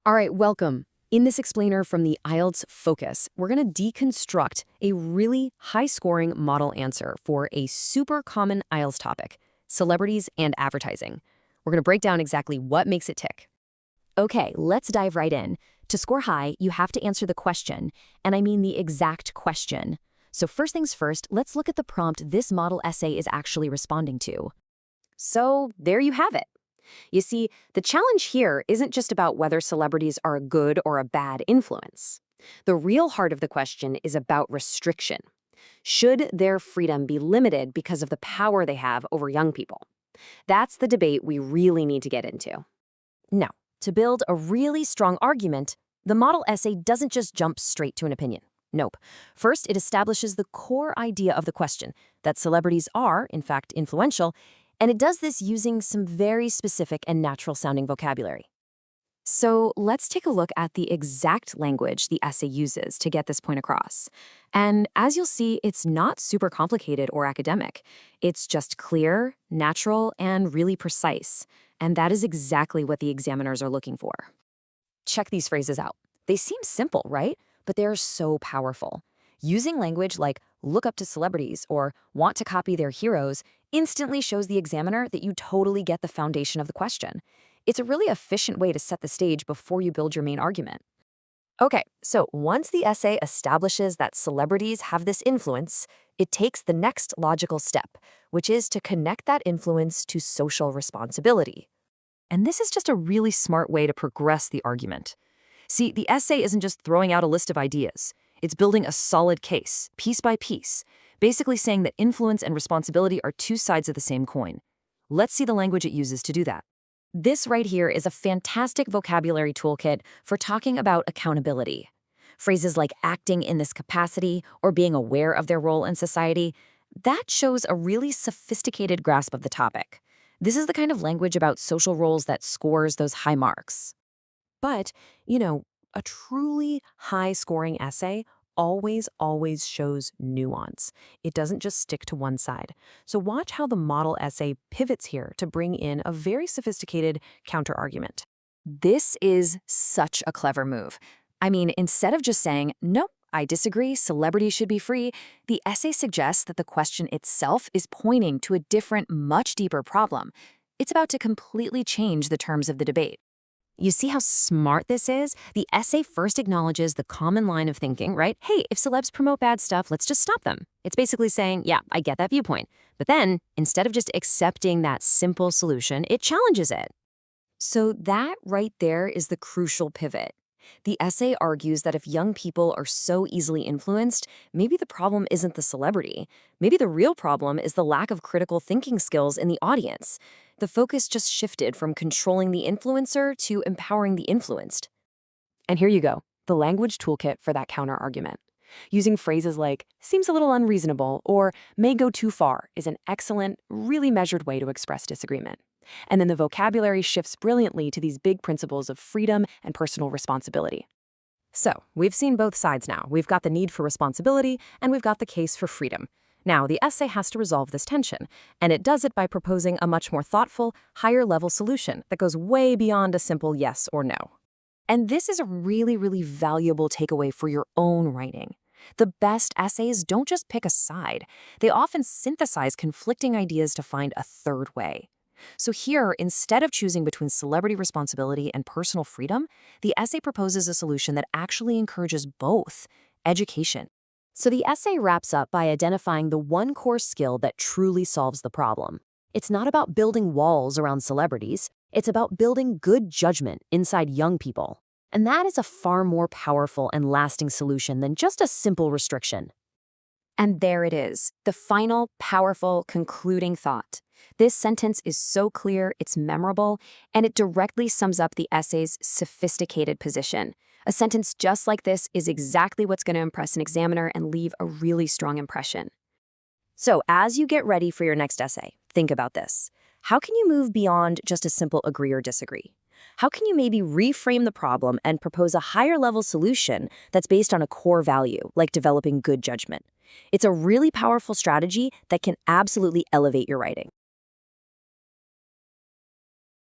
All right, welcome. In this explainer from the IELTS Focus, we're going to deconstruct a really high-scoring model answer for a super common IELTS topic, celebrities and advertising. We're going to break down exactly what makes it tick. Okay, let's dive right in. To score high, you have to answer the question, and I mean the exact question. So first things first, let's look at the prompt this model essay is actually responding to. So there you have it. You see, the challenge here isn't just about whether celebrities are a good or a bad influence. The real heart of the question is about restriction. Should their freedom be limited because of the power they have over young people? That's the debate we really need to get into. Now, to build a really strong argument, the model essay doesn't just jump straight to an opinion. Nope. First, it establishes the core idea of the question, that celebrities are, in fact, influential, and it does this using some very specific and natural-sounding vocabulary. So let's take a look at the exact language the essay uses to get this point across. And as you'll see, it's not super complicated or academic. It's just clear, natural, and really precise. And that is exactly what the examiners are looking for. Check these phrases out. They seem simple, right? But they're so powerful. Using language like look up to celebrities or want to copy their heroes instantly shows the examiner that you totally get the foundation of the question. It's a really efficient way to set the stage before you build your main argument. Okay, so once the essay establishes that celebrities have this influence, it takes the next logical step, which is to connect that influence to social responsibility. And this is just a really smart way to progress the argument. See, the essay isn't just throwing out a list of ideas. It's building a solid case, piece by piece, basically saying that influence and responsibility are two sides of the same coin. Let's see the language it uses to do that. This right here is a fantastic vocabulary toolkit for talking about accountability. Phrases like acting in this capacity or being aware of their role in society, that shows a really sophisticated grasp of the topic. This is the kind of language about social roles that scores those high marks. But, a truly high-scoring essay always shows nuance. It doesn't just stick to one side. So watch how the model essay pivots here to bring in a very sophisticated counterargument. This is such a clever move. I mean, instead of just saying, "Nope, I disagree, celebrities should be free," the essay suggests that the question itself is pointing to a different, much deeper problem. It's about to completely change the terms of the debate. You see how smart this is? The essay first acknowledges the common line of thinking, right? Hey, if celebs promote bad stuff, let's just stop them. It's basically saying, yeah, I get that viewpoint. But then, instead of just accepting that simple solution, it challenges it. So that right there is the crucial pivot. The essay argues that if young people are so easily influenced, maybe the problem isn't the celebrity. Maybe the real problem is the lack of critical thinking skills in the audience. The focus just shifted from controlling the influencer to empowering the influenced. And here you go, the language toolkit for that counter-argument. Using phrases like, seems a little unreasonable, or may go too far is an excellent, really measured way to express disagreement. And then the vocabulary shifts brilliantly to these big principles of freedom and personal responsibility. So, we've seen both sides now. We've got the need for responsibility, and we've got the case for freedom. Now, the essay has to resolve this tension, and it does it by proposing a much more thoughtful, higher-level solution that goes way beyond a simple yes or no. And this is a really valuable takeaway for your own writing. The best essays don't just pick a side. They often synthesize conflicting ideas to find a third way. So here, instead of choosing between celebrity responsibility and personal freedom, the essay proposes a solution that actually encourages both: education. So the essay wraps up by identifying the one core skill that truly solves the problem. It's not about building walls around celebrities. It's about building good judgment inside young people. And that is a far more powerful and lasting solution than just a simple restriction. And there it is, the final, powerful, concluding thought. This sentence is so clear, it's memorable, and it directly sums up the essay's sophisticated position. A sentence just like this is exactly what's going to impress an examiner and leave a really strong impression. So as you get ready for your next essay, think about this. How can you move beyond just a simple agree or disagree? How can you maybe reframe the problem and propose a higher-level solution that's based on a core value, like developing good judgment? It's a really powerful strategy that can absolutely elevate your writing.